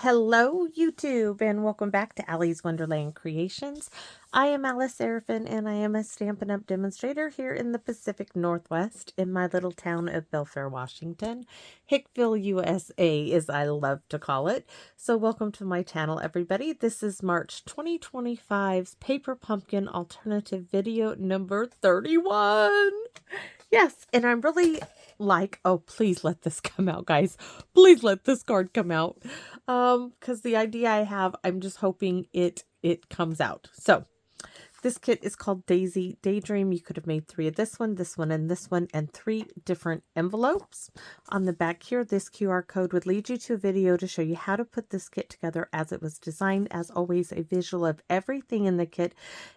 Hello YouTube and welcome back to Allie's Wonderland Creations. I am Alice Seraphin and I am a Stampin' Up! Demonstrator here in the Pacific Northwest in my little town of Belfair, Washington. Hickville, USA, as I love to call it. So welcome to my channel, everybody. This is March 2025's Paper Pumpkin Alternative video number 31. Yes, and I'm really like, oh, please let this come out, guys. Please let this card come out. Because the idea I have, I'm just hoping it comes out. So this kit is called Daydream. You could have made 3 of this one, and 3 different envelopes. On the back here, this QR code would lead you to a video to show you how to put this kit together as it was designed. As always, a visual of everything in the kit,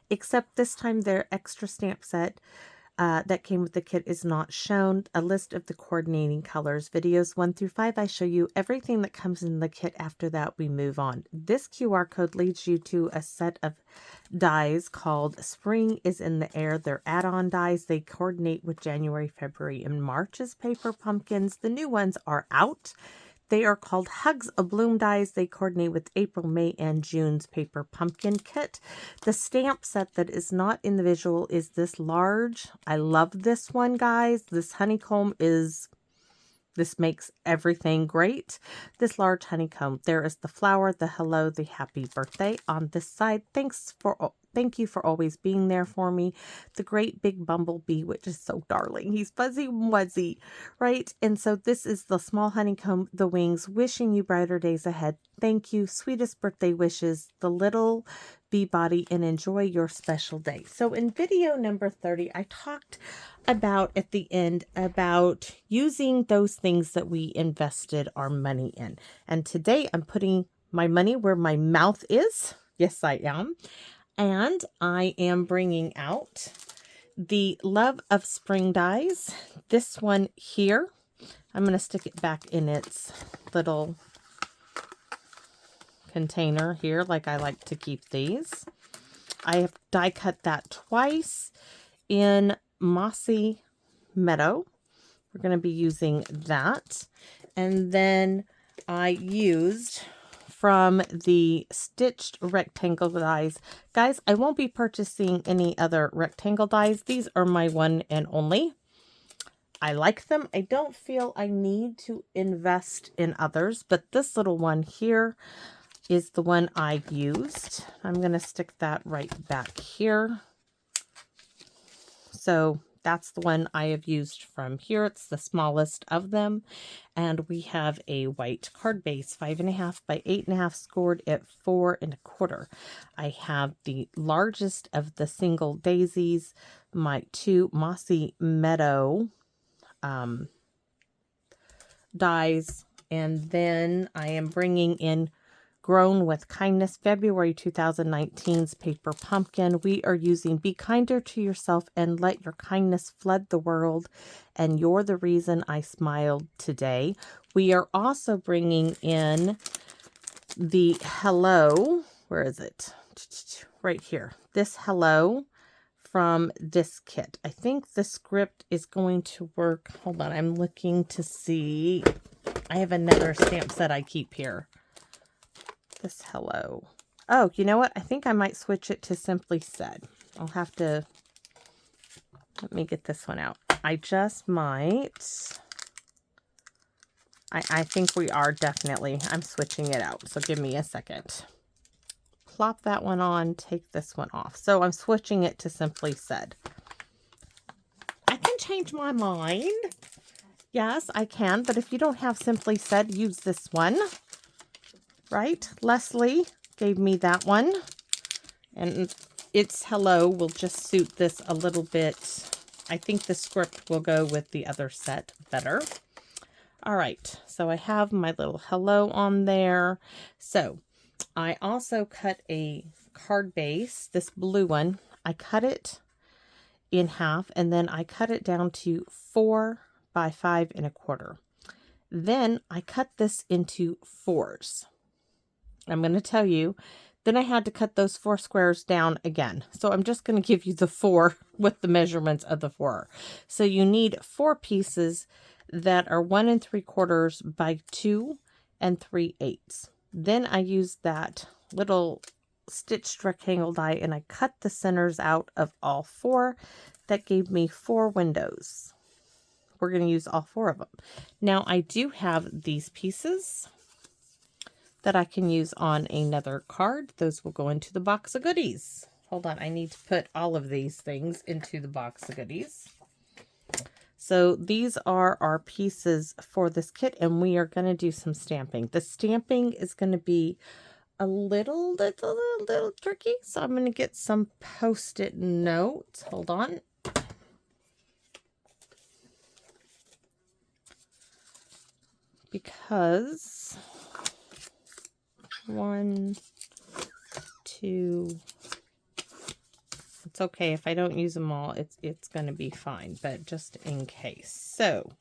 except this time their extra stamp set that came with the kit is not shown. A list of the coordinating colors. Videos 1 through 5, I show you everything that comes in the kit. After that, we move on. This QR code leads you to a set of dies called Spring is in the Air. They're add-on dies. They coordinate with January, February, and March's paper pumpkins. The new ones are out. They are called Hugs of Bloom dies. They coordinate with April, May, and June's paper pumpkin kit. The stamp set that is not in the visual is this large. I love this one, guys. This honeycomb this makes everything great. This large honeycomb. There is the flower, the hello, the happy birthday on this side. Thank you for always being there for me. The great big bumblebee, which is so darling. He's fuzzy wuzzy, right? And so this is the small honeycomb, the wings, wishing you brighter days ahead. Thank you. Sweetest birthday wishes, the little bee body, and enjoy your special day. So in video number 30, I talked about at the end about using those things that we invested our money in. And today I'm putting my money where my mouth is. Yes, I am. And I am bringing out the Love of Spring dies. This one here, I'm going to stick it back in its little container here, like I like to keep these. I have die cut that twice in Mossy Meadow. We're going to be using that. And then I used from the stitched rectangle dies. Guys, I won't be purchasing any other rectangle dies. These are my one and only. I like them. I don't feel I need to invest in others, but this little one here is the one I used. I'm going to stick that right back here. So that's the one I have used from here. It's the smallest of them. And we have a white card base, 5.5 by 8.5, scored at 4 1/4. I have the largest of the single daisies, my 2 Mossy Meadow dies. And then I am bringing in Grown with Kindness, February 2019's paper pumpkin. We are using Be Kinder to Yourself and Let Your Kindness Flood the World, and You're the Reason I Smiled Today. We are also bringing in the hello. Where is it? Right here. This hello from this kit. I think the script is going to work. Hold on, I'm looking to see. I have another stamp set I keep here. This hello. Oh, you know what? I think I might switch it to Simply Said. I'll have to, let me get this one out. I just might. I think we are definitely, I'm switching it out. So give me a second. Plop that one on, take this one off. So I'm switching it to Simply Said. I can change my mind. Yes, I can. But if you don't have Simply Said, use this one. Right? Leslie gave me that one. And its hello will just suit this a little bit. I think the script will go with the other set better. All right. So I have my little hello on there. So I also cut a card base, this blue one. I cut it in half and then I cut it down to 4 by 5 1/4. Then I cut this into 4s. I'm going to tell you, then I had to cut those 4 squares down again. So I'm just going to give you the 4 with the measurements of the 4. So you need 4 pieces that are 1 3/4 by 2 3/8. Then I used that little stitched rectangle die and I cut the centers out of all 4. That gave me 4 windows. We're going to use all 4 of them. Now I do have these pieces that I can use on another card. Those will go into the box of goodies. Hold on, I need to put all of these things into the box of goodies. So these are our pieces for this kit, and we are going to do some stamping. The stamping is going to be a little tricky, so I'm going to get some Post-it notes. Hold on. Because 1, 2, it's okay if I don't use them all, it's going to be fine, but just in case. So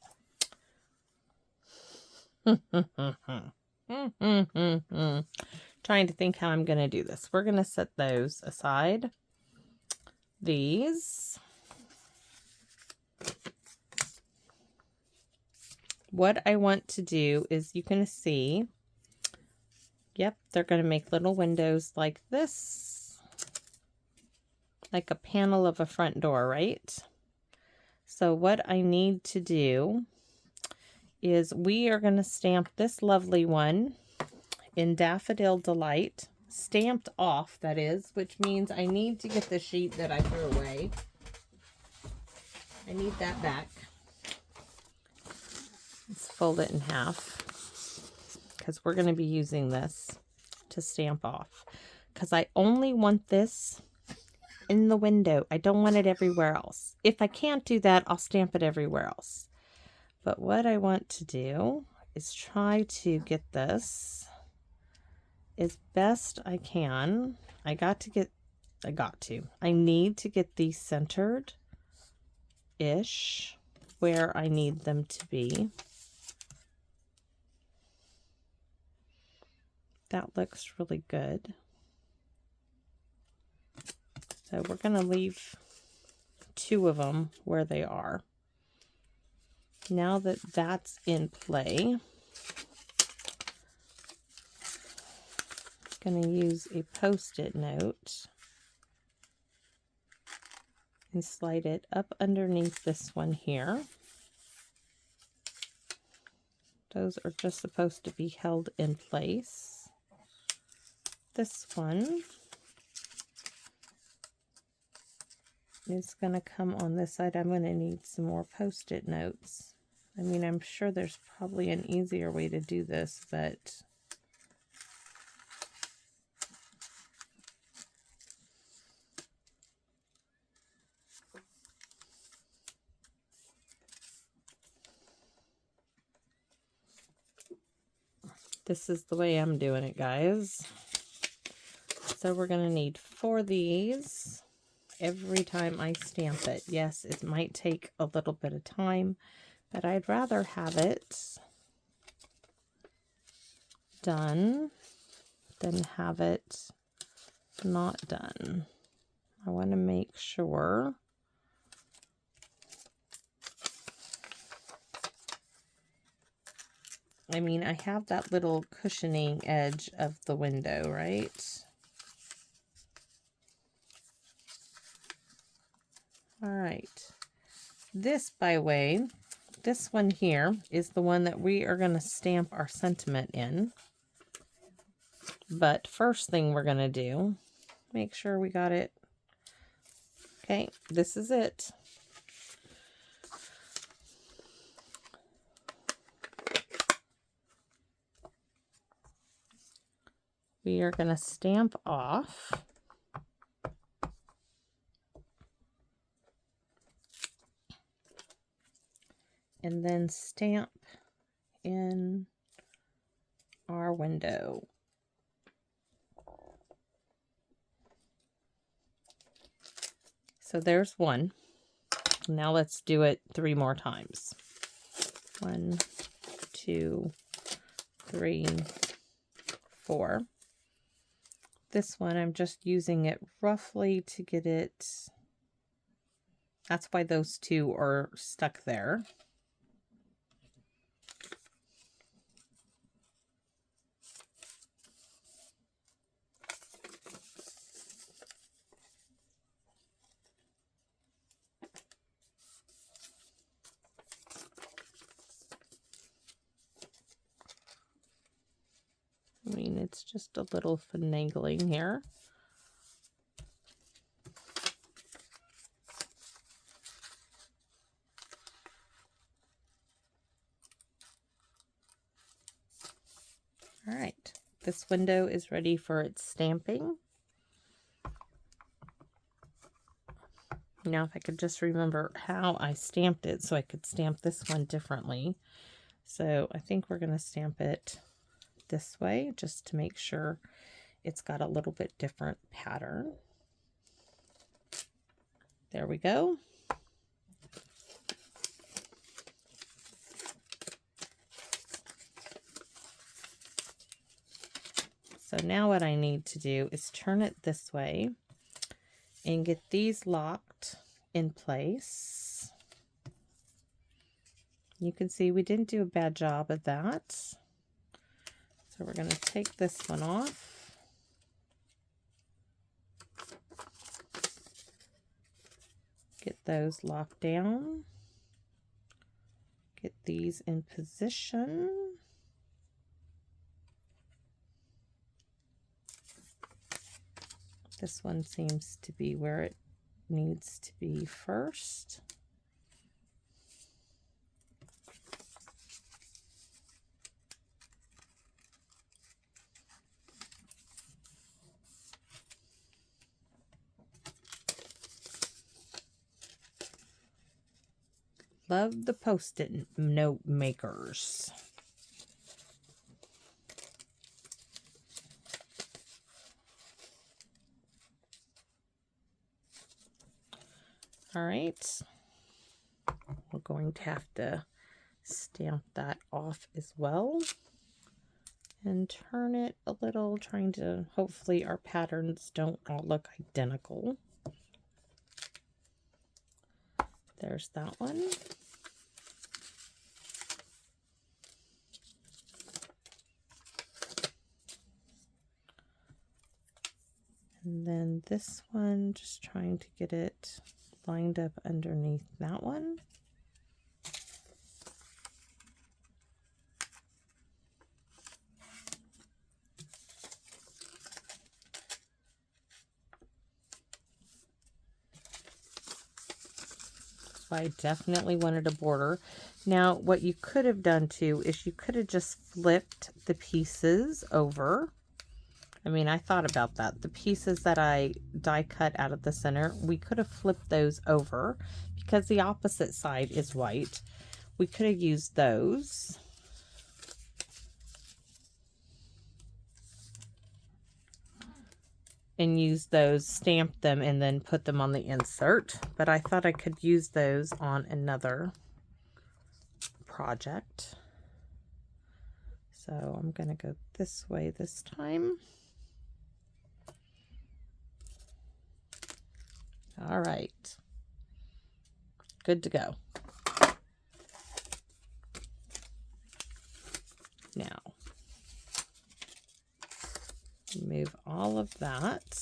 trying to think how I'm going to do this. We're going to set those aside. These. What I want to do is, you can see, yep, they're going to make little windows like this, like a panel of a front door, right? So what I need to do is, we are going to stamp this lovely one in Daffodil Delight, stamped off, that is, which means I need to get the sheet that I threw away. I need that back. Let's fold it in half, because we're going to be using this to stamp off, because I only want this in the window. I don't want it everywhere else. If I can't do that, I'll stamp it everywhere else. But what I want to do is try to get this as best I can. I need to get these centered-ish where I need them to be. That looks really good. So we're going to leave 2 of them where they are. Now that that's in play, I'm going to use a Post-it note and slide it up underneath this one here. Those are just supposed to be held in place. This one is going to come on this side. I'm going to need some more Post-it notes. I mean, I'm sure there's probably an easier way to do this, but this is the way I'm doing it, guys. So we're going to need 4 of these every time I stamp it. Yes, it might take a little bit of time, but I'd rather have it done than have it not done. I want to make sure I mean, I have that little cushioning edge of the window, right? All right. This, by the way, this one here is the one that we are going to stamp our sentiment in. But first thing we're going to do, make sure we got it. Okay, this is it. We are going to stamp off and then stamp in our window. So there's one. Now let's do it 3 more times. 1, 2, 3, 4. This one, I'm just using it roughly to get it. That's why those 2 are stuck there. It's just a little finagling here. All right, this window is ready for its stamping. Now, if I could just remember how I stamped it so I could stamp this one differently. So I think we're going to stamp it this way just to make sure it's got a little bit different pattern. There we go. So now what I need to do is turn it this way and get these locked in place. You can see we didn't do a bad job of that. So we're going to take this one off. Get those locked down. Get these in position. This one seems to be where it needs to be first. Love the Post-it note makers. All right, we're going to have to stamp that off as well and turn it a little, trying to, hopefully our patterns don't all look identical. There's that one. And then this one, just trying to get it lined up underneath that one. So I definitely wanted a border. Now, what you could have done too is you could have just flipped the pieces over. I mean, I thought about that. The pieces that I die cut out of the center, we could have flipped those over because the opposite side is white. We could have used those. And use those, stamp them, and then put them on the insert. But I thought I could use those on another project. So I'm going to go this way this time. All right. Good to go. Now, move all of that.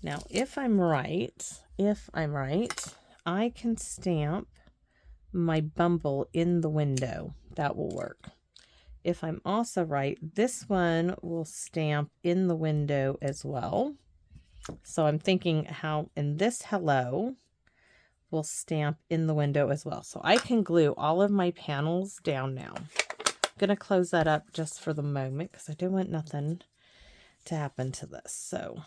Now, if I'm right, I can stamp my bumble in the window. That will work. If I'm also right, this one will stamp in the window as well. So I'm thinking how in this hello will stamp in the window as well. So I can glue all of my panels down now. I'm going to close that up just for the moment because I don't want nothing to happen to this. So,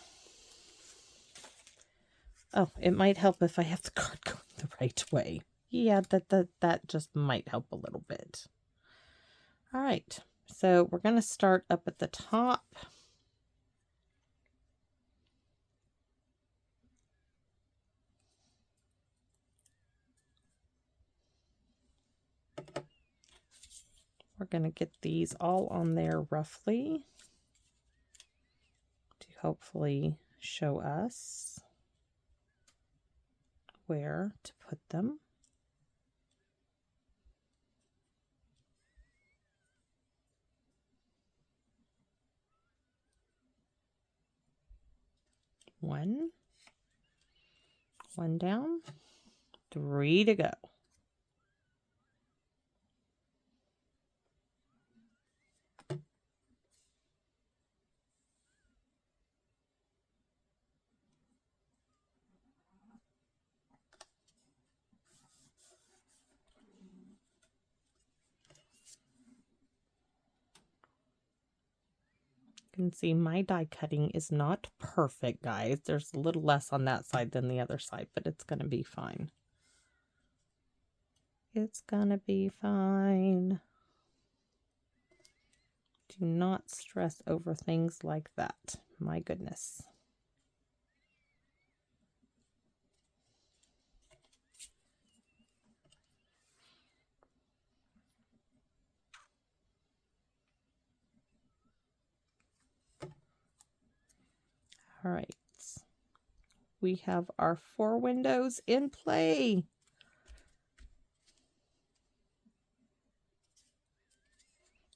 oh, it might help if I have the card going the right way. Yeah, that just might help a little bit. All right, so we're going to start up at the top. We're going to get these all on there roughly to hopefully show us where to put them. One down, 3 to go. can see my die cutting is not perfect, guys. There's a little less on that side than the other side, but it's going to be fine. It's going to be fine. Do not stress over things like that. My goodness. All right. We have our 4 windows in play.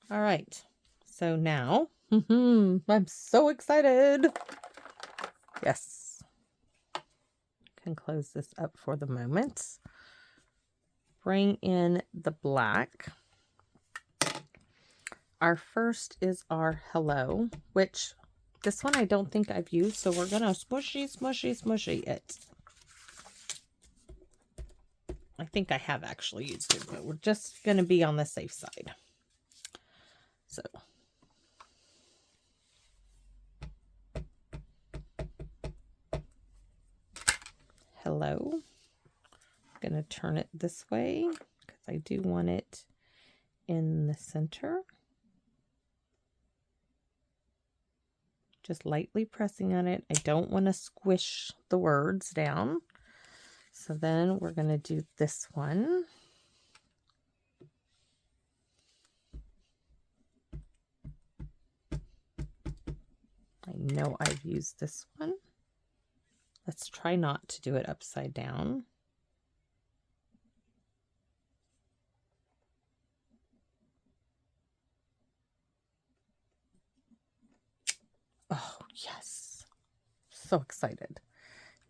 All right. So now, I'm so excited. Yes. Can close this up for the moment. Bring in the black. Our first is our hello, which this one I don't think I've used, so we're going to smushy it. I think I have actually used it, but we're just going to be on the safe side. So hello. I'm going to turn it this way because I do want it in the center. Just lightly pressing on it. I don't want to squish the words down. So then we're going to do this one. I know I've used this one. Let's try not to do it upside down. Oh, yes. So excited.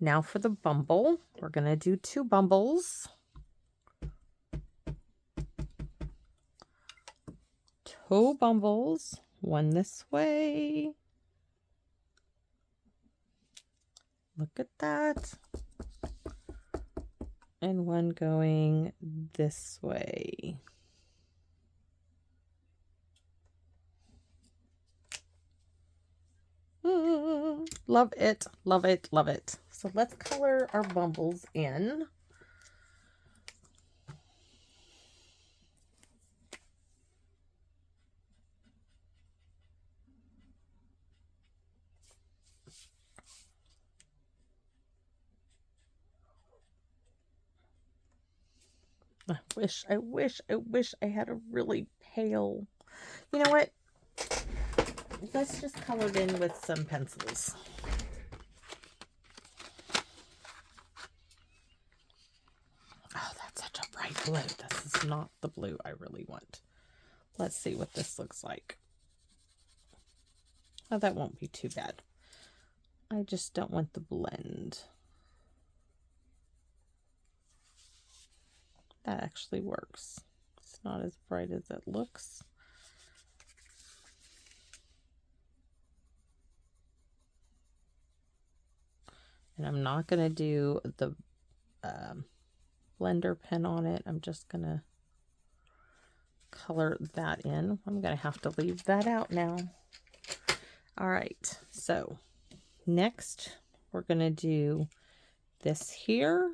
Now for the bumble. We're going to do 2 bumbles. 2 bumbles. One this way. Look at that. And one going this way. Love it, love it, love it. So let's color our bumbles in. I wish I had a really pale. You know what? Let's just color it in with some pencils. Oh, that's such a bright blue. This is not the blue I really want. Let's see what this looks like. Oh, that won't be too bad. I just don't want the blend. That actually works. It's not as bright as it looks. And I'm not going to do the blender pen on it. I'm just going to color that in. I'm going to have to leave that out now. All right. So next we're going to do this here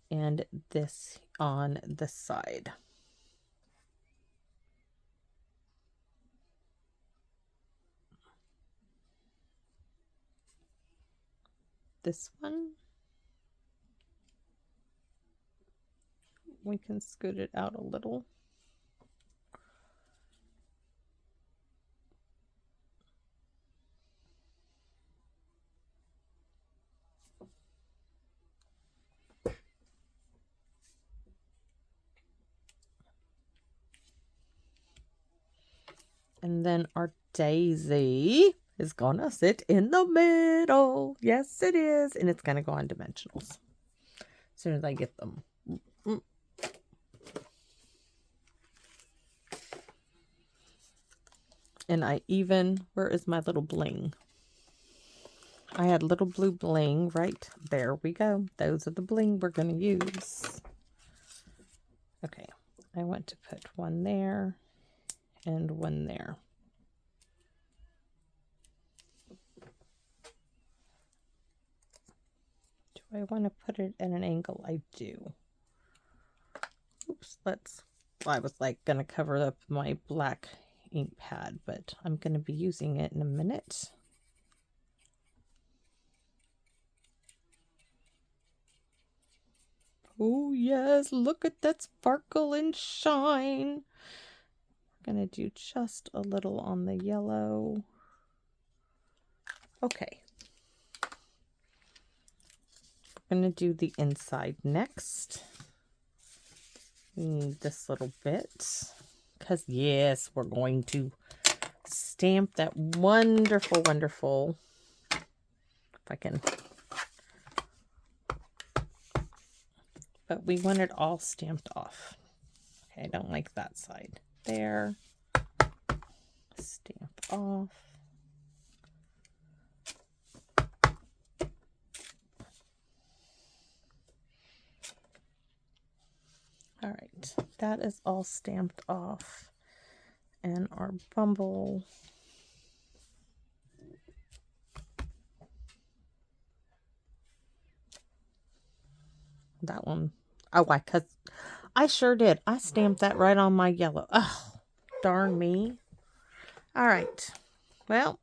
and this on the side. This one, we can scoot it out a little. And then our daisy is gonna sit in the middle. Yes, it is. And it's gonna go on dimensionals as soon as I get them. And I even, where is my little bling? I had little blue bling right there. We go. Those are the bling we're gonna use. Okay, I want to put one there and one there. Do I want to put it at an angle? I do. Oops, I was like going to cover up my black ink pad, but I'm going to be using it in a minute. Oh yes, look at that sparkle and shine. I'm going to do just a little on the yellow. Okay. We're going to do the inside next. We need this little bit because yes, we're going to stamp that wonderful, wonderful, if I can, but we want it all stamped off. Okay, I don't like that side. There, stamp off. All right, that is all stamped off. And our bumble, that one, oh, because I sure did. I stamped that right on my yellow. Oh, darn me. All right, well,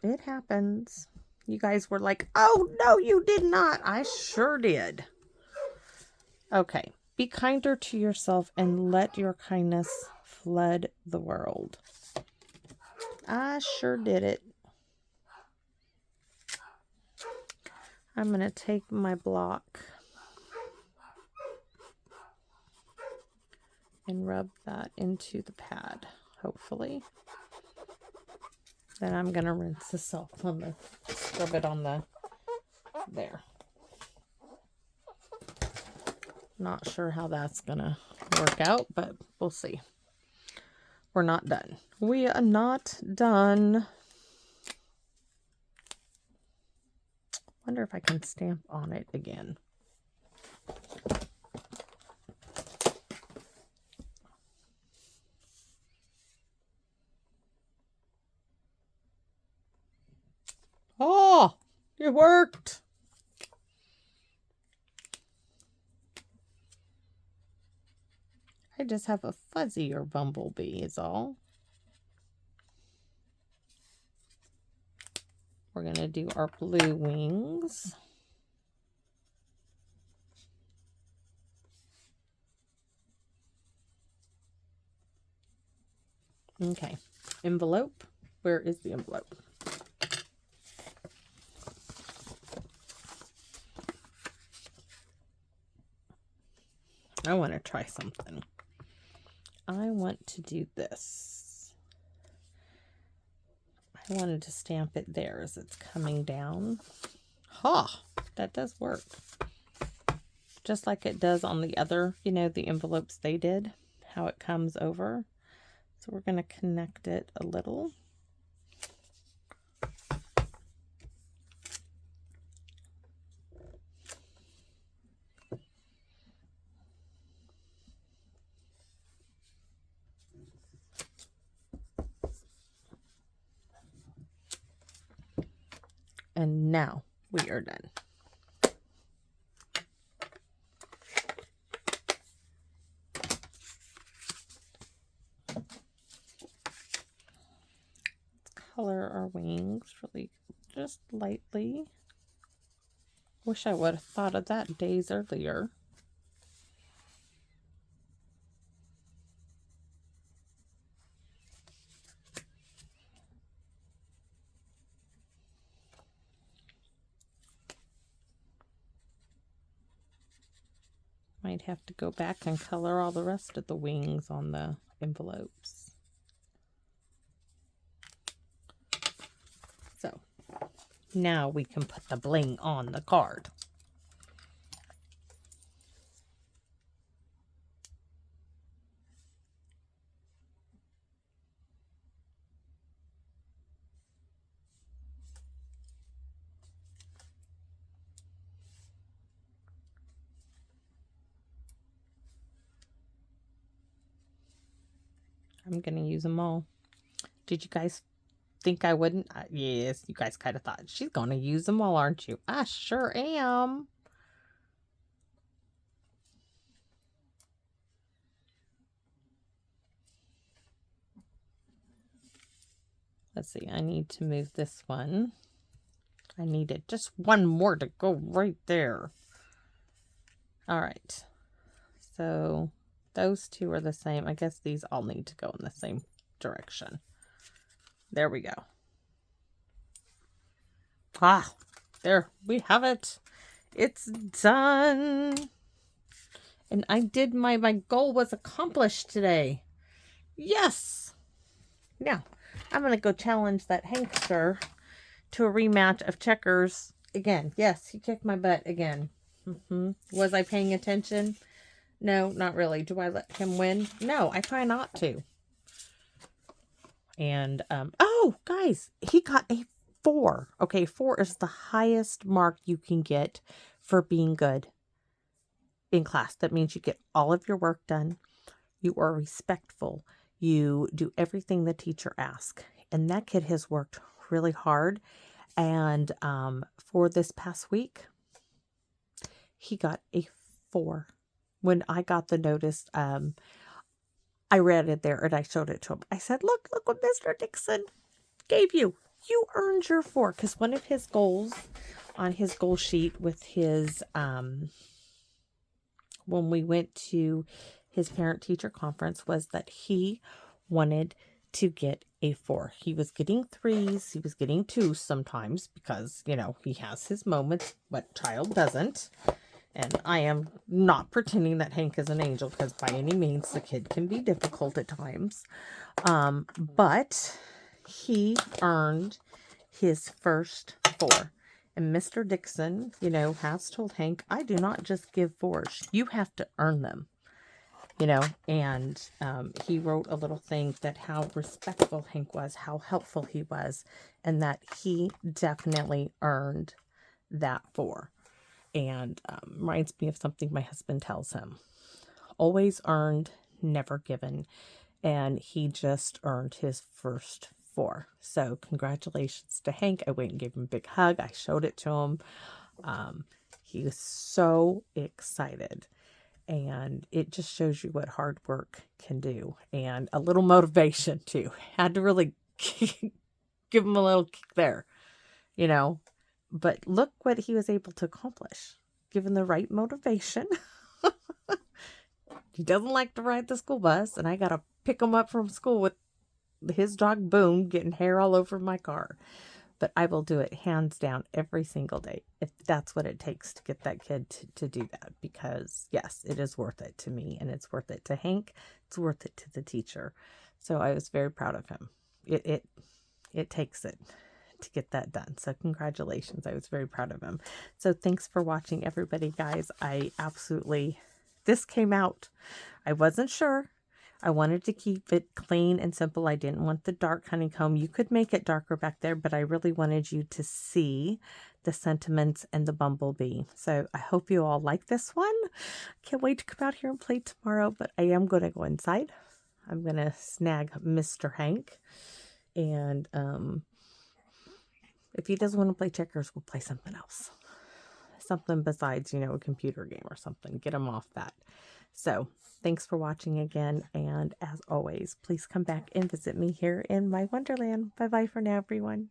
it happens. You guys were like, oh, no, you did not. I sure did. Okay. Be kinder to yourself and let your kindness flood the world. I sure did it. I'm going to take my block and rub that into the pad, hopefully. Then I'm going to rinse this off on the, scrub it on the, there. Not sure how that's going to work out, but we'll see. We're not done. We are not done. Wonder if I can stamp on it again. Oh, it worked. I just have a fuzzier bumblebee is all. We're going to do our blue wings. Okay, envelope. Where is the envelope? I want to try something. I want to do this. I wanted to stamp it there as it's coming down. Ha! That does work. Just like it does on the other, you know, the envelopes they did, how it comes over. So we're going to connect it a little. And now we are done. Let's color our wings really just lightly. Wish I would have thought of that days earlier. Might have to go back and color all the rest of the wings on the envelopes. So now we can put the bling on the card. I'm going to use them all. Did you guys think I wouldn't? Yes, you guys kind of thought she's going to use them all, aren't you? I sure am. Let's see. I need to move this one. I needed just one more to go right there. All right. So those two are the same. I guess these all need to go in the same direction. There we go. Ah, there we have it. It's done. And I did my goal was accomplished today. Yes. Now, I'm going to go challenge that Hankster to a rematch of checkers again. Yes, he kicked my butt again. Was I paying attention? No, not really. Do I let him win? No, I try not to. And, oh, guys, he got a 4. Okay, 4 is the highest mark you can get for being good in class. That means you get all of your work done. You are respectful. You do everything the teacher asks. And that kid has worked really hard. And for this past week, he got a 4. When I got the notice, I read it there and I showed it to him. I said, look what Mr. Dixon gave you. You earned your 4. Because one of his goals on his goal sheet with his, when we went to his parent-teacher conference, was that he wanted to get a 4. He was getting 3s. He was getting 2s sometimes because, you know, he has his moments. What child doesn't? And I am not pretending that Hank is an angel, because by any means the kid can be difficult at times. But he earned his first 4. And Mr. Dixon, you know, has told Hank, I do not just give 4s. You have to earn them. You know, and he wrote a little thing that how respectful Hank was, how helpful he was, and that he definitely earned that 4. And reminds me of something my husband tells him. Always earned, never given. And he just earned his first 4. So congratulations to Hank. I went and gave him a big hug. I showed it to him. He was so excited. And it just shows you what hard work can do. And a little motivation too. Had to really give him a little kick there, you know. But look what he was able to accomplish. Given the right motivation. He doesn't like to ride the school bus. And I got to pick him up from school with his dog Boom getting hair all over my car. But I will do it hands down every single day, if that's what it takes to get that kid to do that. Because, yes, it is worth it to me, and it's worth it to Hank. It's worth it to the teacher. So I was very proud of him. It takes it to get that done. So congratulations. I was very proud of him. So thanks for watching, everybody, guys. This came out. I wasn't sure. I wanted to keep it clean and simple. I didn't want the dark honeycomb. You could make it darker back there, but I really wanted you to see the sentiments and the bumblebee. So I hope you all like this one. Can't wait to come out here and play tomorrow, but I am going to go inside. I'm going to snag Mr. Hank. And if he doesn't want to play checkers, we'll play something else. Something besides, you know, a computer game or something. Get him off that. So thanks for watching again. And as always, please come back and visit me here in my Wonderland. Bye-bye for now, everyone.